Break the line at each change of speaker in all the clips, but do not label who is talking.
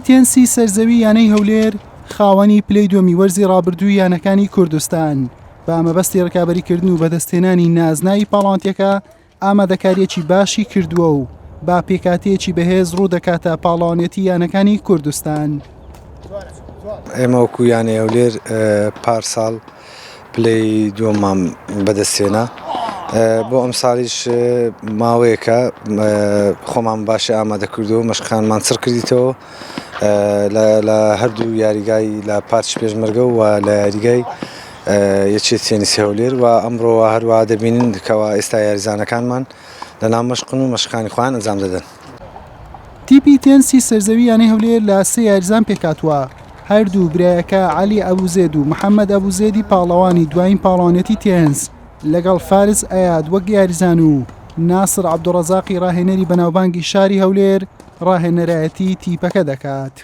تێنسی سەرزەوی یانەی هەولێر خاوەنی پلەی دووەمی وەرزی ڕابردووی یانەکانی کوردستان بە ئامەبەستی ڕکابەریکردن و بەدەستهێنانی نازناوی پاڵانتیەکە ئامادەکاریەکی باشی کردووە و با پێکاتەیەکی بەهێز ڕوو دەکاتە پاڵەوانێتی یانەکانی کوردستان.
ئێمە وەکو یانەی هەولێر پارساڵ پلەی دووەممان بەدەستهێنا بۆ ئەم ساڵیش ماوەیەکە خۆمان باشی ئامادە کردو مەشقەکانمان چڕ کردیتەوە لە هەردوو یاریگای لە پارچ پێشمەرگە و لە یاریگای یەکێتی تێنیسی هەولێر و ئەمڕۆوە هەروەها دەبینن کەوا ئێستا یاریزانەکانمان لەناو مەشقن و مەشقەکانی خۆیان ئەنجام دەدەن.
تیپی تێنسی سەرزەوی یانەی هەولێر لە سێ یاریزان پێکاتوە. هەردوو برایەکە عەلی ئەبوزێد و محەممەد ئەبوزێدی پاڵەوانی دوایین پاڵەوانێتی تێنس لەگەڵ فارس ئەیاد وەک یاریزان و ناسر عەبدوڕەزاقی ڕاهێنەری بەناوبانگی شاری هەولێر ڕاهێنەرایەتی تیپەکە دەکات.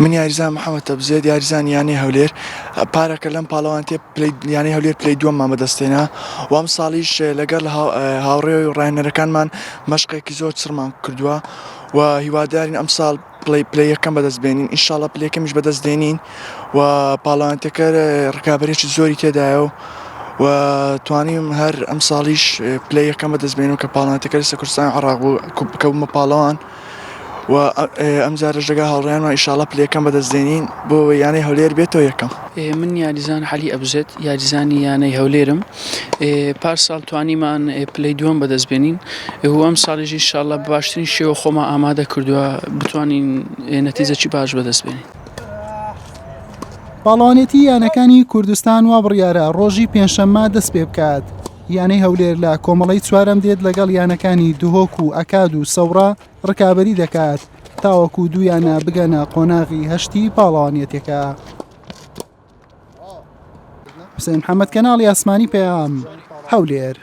من یاریزان محەممەد ئەبوزێد یاریزان یانەی هەولێر پارەکە لەم پاڵەوانتێ یانەی هەولێر پلەی دووەممان بەدەستهێنا و ئەم ساڵیش لەگەڵ هاوڕێ و ڕاهێنەرەکانمان مەشقێکی زۆر چڕمان کردووە و هیوادارین ئەم ساڵ پلەی یەکەم بەدەستبێنین ئینشاڵڵا پلەی یەکەمیش بەدەستدێنین و پاڵەوانتەکە ڕکابەرێکی زۆری تێدایە و توانیم هەر ئەم ساڵیش پلەی یەکەم بەدەستبێنین و کە پاڵەوانتەکە لەسەر کوردستانی عێراق بوو کە بوومە پاڵەوان و ئەم جارە لەگەڵ هاوڕێیانمان ئینشاڵڵا پلەی یەکەم بەدەستدێنین بۆ یانەی هەولێر بێتەوە یەکەم.
من یاریزان عەلی ئەبوزێد یاریزانی یانەی هەولێرم پارساڵ توانیمان پلەی دووەم بەدەستبێنین و ئەم ساڵیش ئینشاڵڵا بە باشترین شێوە خۆمان ئامادە کردووە بتوانین نەتیجەی باش بەدەستبێنین.
پاڵەوانێتی یانەکانی کوردستان وا بڕیارە ڕۆژی پێنجشەممە دەست پێ بکات. یانەی هەولێر لە کۆمەڵەی چوارەم دێت لەگەڵ یانەکانی دوهۆک و ئەکاد و سەورە ڕکابەری دەکات تاوەکو دوو یانە بگەنە قۆناغی هەشتی پاڵەوانێتەکە. حوسێن محەممەد کەناڵی ئاسمانی پەیام هەولێر.